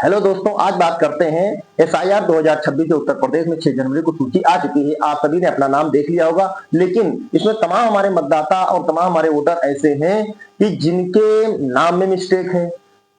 Hello दोस्तों, आज बात करते हैं एसआईआर 2026 जो उत्तर प्रदेश में 6 जनवरी को सूची आ चुकी है। आप सभी ने अपना नाम देख लिया होगा, लेकिन इसमें तमाम हमारे मतदाता और तमाम हमारे वोटर ऐसे हैं कि जिनके नाम में मिस्टेक है,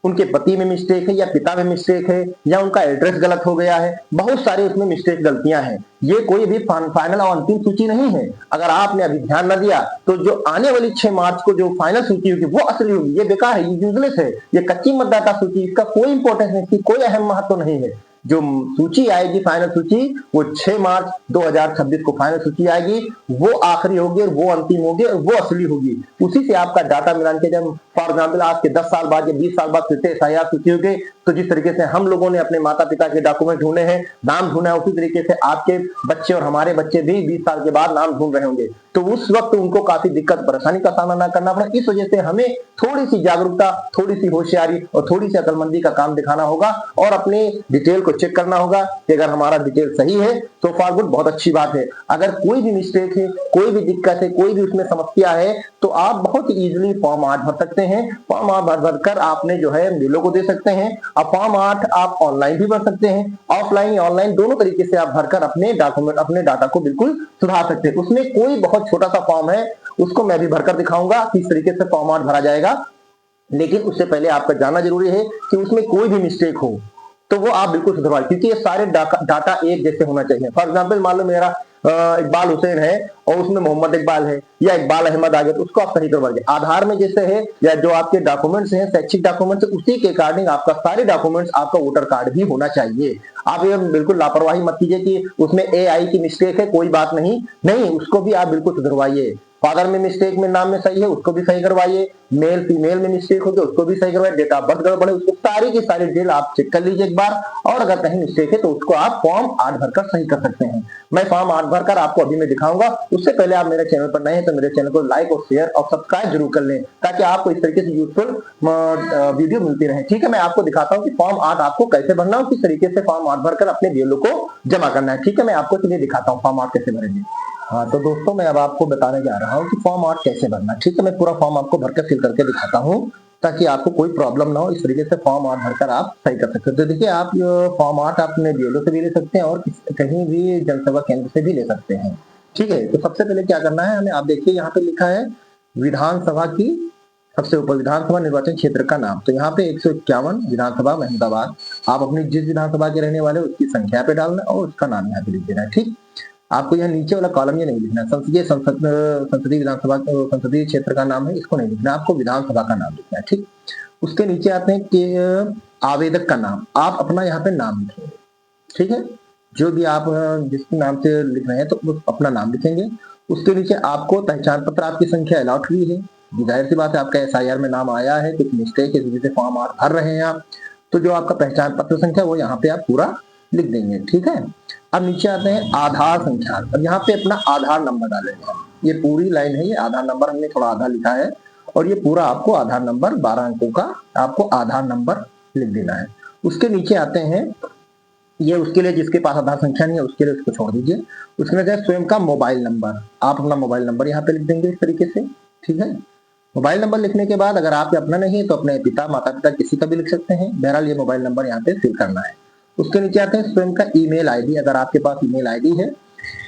उनके पति में मिस्टेक है या पिता में मिस्टेक है या उनका एड्रेस गलत हो गया है। बहुत सारी उसमें मिस्टेक गलतियां हैं। ये कोई भी फाइनल और अंतिम सूची नहीं है। अगर आपने अभी ध्यान न दिया तो जो आने वाली 6 मार्च को जो फाइनल सूची होगी वो असली होगी। ये बेकार है, ये यूजलेस है, ये कच्ची मतदाता सूची, इसका कोई इंपॉर्टेंस नहीं, इसकी कोई अहम महत्व नहीं है। जो सूची आएगी फाइनल सूची वो 6 मार्च 2026 को फाइनल सूची आएगी, वो आखिरी होगी और वो अंतिम होगी और वो असली होगी। उसी से आपका डाटा मिलान के जब फॉर एग्जाम्पल आज के 10 साल बाद या 20 साल बाद फिर से एसआईआर सूची होगी, तो जिस तरीके से हम लोगों ने अपने माता पिता के डॉक्यूमेंट ढूंढे हैं, नाम ढूंढा है, उसी तरीके से आपके बच्चे और हमारे बच्चे भी 20 साल के बाद नाम ढूंढ रहे होंगे। तो उस वक्त उनको काफी दिक्कत परेशानी का सामना ना करना पड़े, इस वजह से हमें थोड़ी सी जागरूकता, थोड़ी सी होशियारी और थोड़ी सी अकलमंदी का काम दिखाना होगा और अपने डिटेल को चेक करना होगा कि अगर हमारा डिटेल सही है तो फॉर गुड, बहुत अच्छी बात है। अगर कोई भी मिस्टेक है, कोई भी दिक्कत है, कोई भी उसमें समस्या है, तो आप बहुत इजीली फॉर्म 8 भर सकते हैं। फॉर्म 8 भरकर आपने जो है बिलों को दे सकते हैं। अब फॉर्म 8 आप ऑनलाइन भी भर सकते हैं, ऑफलाइन या ऑनलाइन दोनों तरीके से आप भरकर अपने डॉक्यूमेंट, अपने डाटा को बिल्कुल सुधार सकते हैं। उसमें कोई बहुत छोटा सा फॉर्म है, उसको मैं भी भरकर दिखाऊंगा किस तरीके से फॉर्म 8 भरा जाएगा। लेकिन उससे पहले आपका जानना जरूरी है कि उसमें कोई भी मिस्टेक हो तो वो आप बिल्कुल सुधरवाए, क्योंकि ये सारे डाटा एक जैसे होना चाहिए। फॉर एग्जाम्पल मान लो मेरा इकबाल हुसैन है और उसमें मोहम्मद इकबाल है या इकबाल अहमद आ गया, तो उसको आप सही करवाइए। आधार में जैसे है या जो आपके डॉक्यूमेंट्स हैं, शैक्षिक डॉक्यूमेंट्स, उसी के अकॉर्डिंग आपका सारे डॉक्यूमेंट्स, आपका वोटर कार्ड भी होना चाहिए। आप ये बिल्कुल लापरवाही मत कीजिए कि उसमें AI की मिस्टेक है, कोई बात नहीं, नहीं, उसको भी आप बिल्कुल सुधरवाइए। फादर में मिस्टेक में नाम में सही है, उसको भी सही करवाइए। मेल फीमेल में मिस्टेक हो गया, उसको भी सही करवाइए। डेट ऑफ बर्थ गड़बड़ है, उसको सारी की सारी डिटेल आप चेक कर लीजिए एक बार, और अगर कहीं मिस्टेक है तो उसको आप फॉर्म 8 भरकर सही कर सकते हैं। मैं फॉर्म 8 भरकर आपको अभी मैं दिखाऊंगा। उससे पहले आप मेरे चैनल पर नए हैं तो मेरे चैनल को लाइक और शेयर और सब्सक्राइब जरूर कर लें, ताकि आपको इस तरीके से यूजफुल वीडियो मिलती रहे। ठीक है, मैं आपको दिखाता हूँ कि फॉर्म 8 आपको कैसे भरना है, किस तरीके से फॉर्म 8 भरकर अपने बिलों को जमा करना है। ठीक है, मैं आपको चलिए दिखाता हूँ फॉर्म 8 कैसे भरेंगे। हाँ तो दोस्तों, मैं अब आपको बताने जा रहा हूँ कि फॉर्म 8 कैसे भरना। ठीक है, मैं पूरा फॉर्म आपको भरकर फिल करके दिखाता हूँ ताकि आपको कोई प्रॉब्लम ना हो। इस तरीके से फॉर्म 8 भरकर आप सही कर सकते हो। तो देखिए, आप फॉर्म 8 अपने बीएलओ से भी ले सकते हैं और कहीं भी जनसेवा केंद्र से भी ले सकते हैं। ठीक है, तो सबसे पहले क्या करना है हमें, आप देखिए यहाँ पे लिखा है विधानसभा की, सबसे ऊपर विधानसभा निर्वाचन क्षेत्र का नाम। तो यहाँ पे 151 विधानसभा महमूदाबाद, आप अपनी जिस विधानसभा के रहने वाले उसकी संख्या पे डालना और उसका नाम यहाँ पे लिख देना है। ठीक, आपको यहाँ नीचे वाला कॉलम ये नहीं लिखना, संसदीय विधानसभा संसदीय क्षेत्र का नाम है, इसको नहीं लिखना, आपको विधानसभा का नाम लिखना है। ठीक, उसके नीचे आते हैं कि आवेदक का नाम, आप अपना यहाँ पे नाम लिखेंगे। ठीक है, जो भी आप जिस नाम से लिख रहे हैं तो अपना नाम लिखेंगे। उसके नीचे आपको पहचान पत्र, आपकी संख्या अलॉट हुई है, जाहिर सी बात है आपका एसआईआर में नाम आया है, कुछ मिस्टेक है, जैसे फॉर्म 8 भर रहे हैं आप, तो जो आपका पहचान पत्र संख्या वो यहाँ पे आप पूरा लिख देंगे। ठीक है, अब नीचे आते हैं आधार संख्या, अब यहाँ पे अपना आधार नंबर डालेंगे। ये पूरी लाइन है, ये आधार नंबर हमने थोड़ा आधा लिखा है और ये पूरा आपको आधार नंबर 12 अंकों का आपको आधार नंबर लिख देना है। उसके नीचे आते हैं, ये उसके लिए जिसके पास आधार संख्या नहीं है उसके लिए उसको छोड़ दीजिए। उसके नीचे स्वयं का मोबाइल नंबर, आप अपना मोबाइल नंबर यहाँ पे लिख देंगे इस तरीके से। ठीक है, मोबाइल नंबर लिखने के बाद अगर आप अपना नहीं है तो अपने पिता माता पिता किसी का भी लिख सकते हैं। बहरहाल ये मोबाइल नंबर यहाँ पे फिल करना है। उसके नीचे आते हैं स्वयं का ईमेल आईडी, अगर आपके पास ईमेल आईडी है,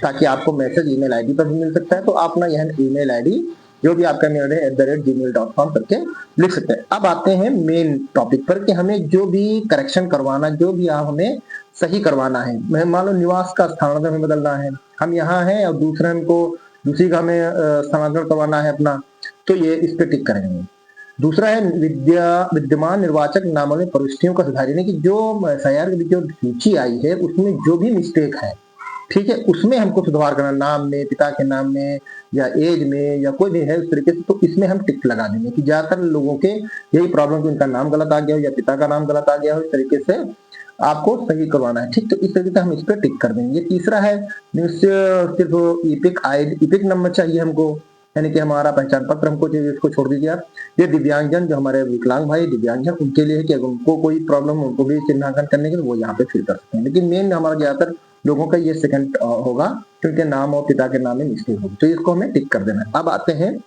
ताकि आपको मैसेज ईमेल आईडी पर भी मिल सकता है, तो आप अपना यह ईमेल आईडी जो भी आपका मेल है @gmail.com करके लिख सकते हैं। अब आते हैं मेन टॉपिक पर कि हमें जो भी करेक्शन करवाना, जो भी आप हमें सही करवाना है। मान लो निवास का स्थानांतरण हमें बदलना है, हम यहाँ हैं और दूसरे हमको दूसरी का हमें स्थानांतरण करवाना है अपना, तो ये इस पे टिक करेंगे। दूसरा है विद्यमान निर्वाचक नामों में प्रविष्टियों का सुधार, यानी कि जो एसआईआर की जो सूची आई है उसमें जो भी मिस्टेक है, ठीक है, उसमें हमको सुधार करना, नाम में, पिता के नाम में या एज में या कोई भी है उस तरीके से, तो इसमें हम टिक लगा देंगे कि ज्यादातर लोगों के यही प्रॉब्लम कि उनका नाम गलत आ गया हो या पिता का नाम गलत आ गया हो, इस तरीके से आपको सही करवाना है। ठीक, तो इस तरीके से हम इस पर टिक कर देंगे। तीसरा है सिर्फ ईपिक नंबर चाहिए हमको, यानी कि हमारा पहचान पत्र हमको चाहिए, इसको छोड़ दीजिए आप। ये दिव्यांगजन, जो हमारे विकलांग भाई दिव्यांगजन, उनके लिए है कि अगर उनको कोई प्रॉब्लम, उनको भी चिन्हांकन करने के लिए वो यहाँ पे फिल कर सकते हैं। लेकिन मेन हमारा ज्यादातर लोगों का ये सेकंड होगा क्योंकि नाम और पिता के नाम में मिस्टेक होगी, तो इसको हमें टिक कर देना है। अब आते हैं,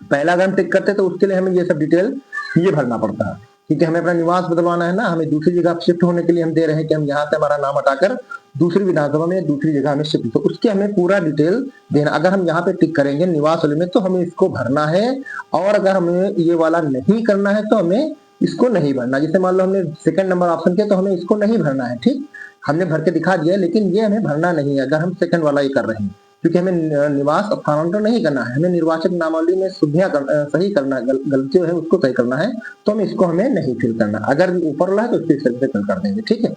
पहला अगर हम टिक करते हैं तो उसके लिए हमें ये सब डिटेल ये भरना पड़ता है क्योंकि हमें अपना निवास बदलवाना है ना, हमें दूसरी जगह शिफ्ट होने के लिए हम दे रहे हैं कि हम यहाँ से हमारा नाम हटाकर दूसरी विधानसभा में दूसरी जगह हमें शिफ्ट, तो उसके हमें पूरा डिटेल देना। अगर हम यहाँ पे टिक करेंगे निवास वाले में तो हमें इसको भरना है, और अगर हमें ये वाला नहीं करना है तो हमें इसको नहीं भरना। जैसे मान लो हमने सेकंड नंबर ऑप्शन किया तो हमें इसको नहीं भरना है, ठीक, हमने भर के दिखा दिया, लेकिन ये हमें भरना नहीं है अगर हम सेकंड वाला ही कर रहे हैं, क्योंकि हमें निवास स्थानांतरण नहीं करना है, हमें निर्वाचक नामावली में शुद्धियां सही करना है, गलती है उसको सही करना है, तो हमें नहीं फिल करना। अगर ऊपर वाला है तो इसको इस फिल कर देंगे, ठीक है,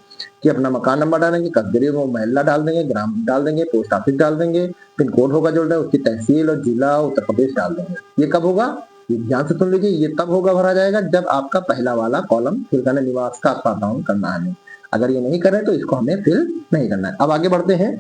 कि अपना मकान नंबर डालेंगे, कस्बे वो महिला डाल देंगे, ग्राम डाल देंगे, पोस्ट ऑफिस डाल देंगे, पिन कोड होगा जो उसकी तहसील और जिला उत्तर प्रदेश डाल देंगे। ये कब होगा, ध्यान से सुन लीजिए, ये तब होगा भरा जाएगा जब आपका पहला वाला कॉलम फिल करना, निवास का स्थान करना है। अगर ये नहीं कर रहे तो इसको हमें फिल नहीं करना है। अब आगे बढ़ते हैं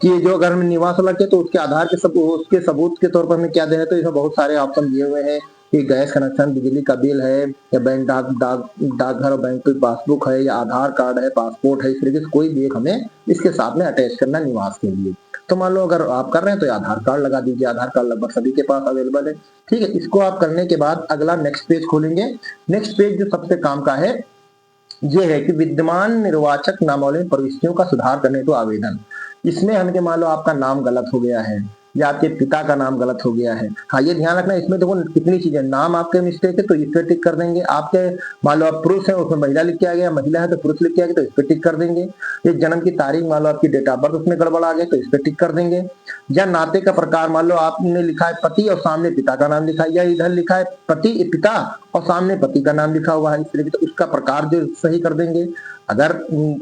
कि जो अगर हम निवास वाला किया तो उसके आधार के उसके सबूत के तौर पर हमें क्या देना है, तो इसमें बहुत सारे ऑप्शन दिए हुए हैं कि गैस कनेक्शन, बिजली का बिल है, या बैंक डाकघर और बैंक की पासबुक है, या आधार कार्ड है, पासपोर्ट है, इस तरीके से कोई भी एक हमें इसके साथ में अटैच करना निवास के लिए। तो मान लो अगर आप कर रहे हैं तो आधार कार्ड लगा दीजिए, आधार कार्ड लगभग सभी के पास अवेलेबल है, ठीक है। इसको आप करने के बाद अगला नेक्स्ट पेज खोलेंगे। नेक्स्ट पेज जो सबसे काम का है ये है कि विद्यमान निर्वाचक नामावली में प्रविष्टियों का सुधार करने को आवेदन। इसमें हमें मान लो आपका नाम गलत हो गया है या आपके पिता का नाम गलत हो गया है, हाँ ये ध्यान रखना, इसमें देखो कितनी चीजें, नाम आपके मिस्टेक है तो इस पे टिक कर देंगे, आपके मान लो आप पुरुष है उसमें महिला लिख के आ गया, महिला है तो पुरुष लिख के आ गया तो इस पे टिक कर देंगे। ये जन्म की तारीख मान लो आपकी डेट ऑफ बर्थ उसमें गड़बड़ आ गया तो इस पे टिक कर देंगे। या नाते का प्रकार, मान लो आपने लिखा है पति और सामने पिता का नाम लिखा है, या इधर लिखा है पति पिता और सामने पति का नाम लिखा हुआ है, इस तरीके से उसका प्रकार जो सही कर देंगे। अगर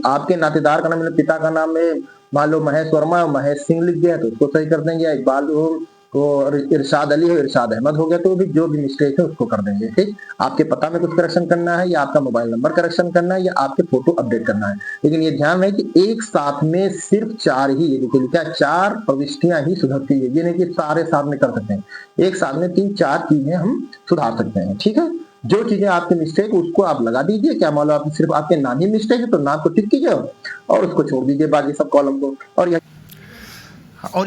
आपके नातेदार का नाम, पिता का नाम में मान लो महेश वर्मा और महेश सिंह लिख गया तो उसको सही कर देंगे, इकबाल को इरशाद अली हो इरशाद अहमद हो गया तो भी जो भी मिस्टेक है उसको कर देंगे, ठीक। आपके पता में कुछ करेक्शन करना है, या आपका मोबाइल नंबर करेक्शन करना है, या आपके फोटो अपडेट करना है, लेकिन ये ध्यान रहे कि एक साथ में सिर्फ 4 ही, ये देखो लिखा है 4 प्रविष्टियां ही सुधरती है, ये नहीं कि सारे साथ में कर सकते हैं, एक साथ में 3-4 चीजें हम सुधार सकते हैं, ठीक है। जो चीजें आपकी मिस्टेक उसको आप लगा दीजिए, क्या मान लो आप सिर्फ आपके नाम ही मिस्टेक है तो नाम को टिक कीजिए और उसको छोड़ दीजिए बाकी सब कॉलम को। और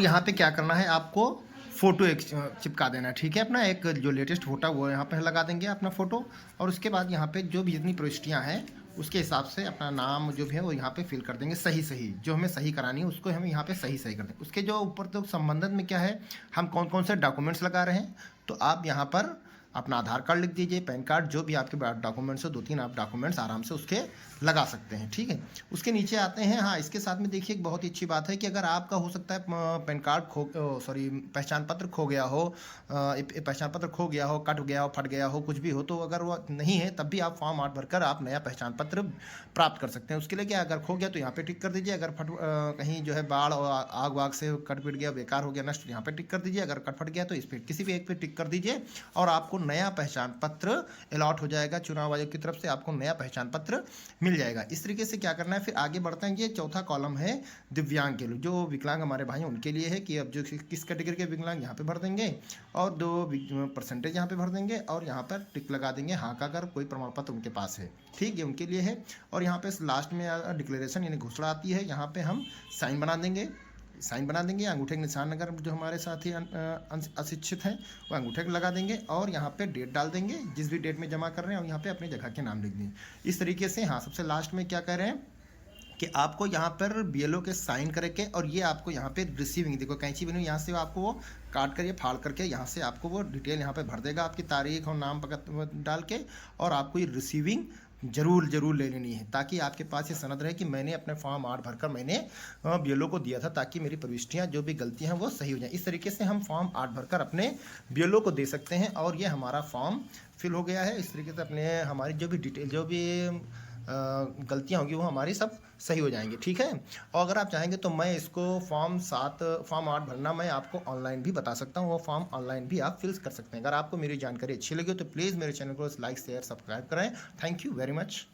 यहाँ पे क्या करना है, आपको फोटो एक चिपका देना है, ठीक है, अपना एक जो लेटेस्ट फोटो वो यहाँ पे लगा देंगे अपना फोटो, और उसके बाद यहाँ पे जो भी जितनी प्रविष्टियाँ हैं उसके हिसाब से अपना नाम जो भी है वो यहाँ पे फिल कर देंगे, सही जो हमें सही करानी है उसको हम यहाँ पे सही कर देंगे। उसके जो ऊपर तो संबंधित में क्या है, हम कौन कौन से डॉक्यूमेंट्स लगा रहे हैं, तो आप यहाँ पर अपना आधार कार्ड लिख दीजिए, पैन कार्ड, जो भी आपके डॉक्यूमेंट्स हो, 2-3 आप डॉक्यूमेंट्स आराम से उसके लगा सकते हैं, ठीक है। उसके नीचे आते हैं, हाँ इसके साथ में देखिए एक बहुत ही अच्छी बात है कि अगर आपका हो सकता है पैन कार्ड पहचान पत्र खो गया हो, पहचान पत्र खो गया हो, कट गया हो, फट गया हो, कुछ भी हो, तो अगर वो नहीं है तब भी आप फॉर्म 8 भरकर आप नया पहचान पत्र प्राप्त कर सकते हैं। उसके लिए क्या, अगर खो गया तो यहाँ पे टिक कर दीजिए, अगर कहीं जो है बाढ़ और आग वाग से कट पिट गया, बेकार हो गया, नष्ट, यहाँ पे टिक कर दीजिए, अगर कट फट गया तो इस पर किसी भी एक पे टिक कर दीजिए और आपको नया पहचान पत्र अलॉट हो जाएगा, चुनाव आयोग की तरफ से आपको नया पहचान पत्र मिल जाएगा। इस तरीके से क्या करना है, फिर आगे बढ़ते हैं। ये चौथा कॉलम है दिव्यांग के लिए, जो विकलांग हमारे भाई हैं उनके लिए है कि अब जो किस कैटेगरी के विकलांग यहाँ पे भर देंगे और 2% यहाँ पे भर देंगे और यहाँ पर टिक लगा देंगे हाँ का, अगर कोई प्रमाण पत्र उनके पास है, ठीक है, उनके लिए है। और यहाँ पे लास्ट में डिक्लेरेशन यानी घोषणा आती है, यहाँ पे हम साइन बना देंगे, अंगूठे के निशान, अगर जो हमारे साथी अशिक्षित हैं वो अंगूठे को लगा देंगे और यहाँ पे डेट डाल देंगे, जिस भी डेट में जमा कर रहे हैं, और यहाँ पे अपनी जगह के नाम लिख देंगे इस तरीके से। हाँ, सबसे लास्ट में क्या कह रहे हैं कि आपको यहाँ पर BLO के साइन करके, और ये आपको यहाँ पे रिसीविंग, देखो कैंची बनी, यहाँ से आपको वो काट कर ये फाड़ करके यहाँ से आपको वो डिटेल यहाँ पे भर देगा, आपकी तारीख और नाम पता डाल के, और आपको ये रिसीविंग जरूर ले लेनी है, ताकि आपके पास ये सनद रहे कि मैंने अपने फॉर्म 8 भरकर मैंने BLO को दिया था, ताकि मेरी प्रविष्टियाँ जो भी गलतियाँ हैं वो सही हो जाएं। इस तरीके से हम फॉर्म 8 भरकर अपने BLO को दे सकते हैं और ये हमारा फॉर्म फिल हो गया है। इस तरीके से अपने हमारी जो भी डिटेल, जो भी गलतियाँ होंगी वो हमारी सब सही हो जाएंगी, ठीक है। और अगर आप चाहेंगे तो मैं इसको फॉर्म 8 भरना मैं आपको ऑनलाइन भी बता सकता हूँ, वो फॉर्म ऑनलाइन भी आप फिल कर सकते हैं। अगर आपको मेरी जानकारी अच्छी लगी हो तो प्लीज़ मेरे चैनल को लाइक शेयर सब्सक्राइब करें। Thank you very much.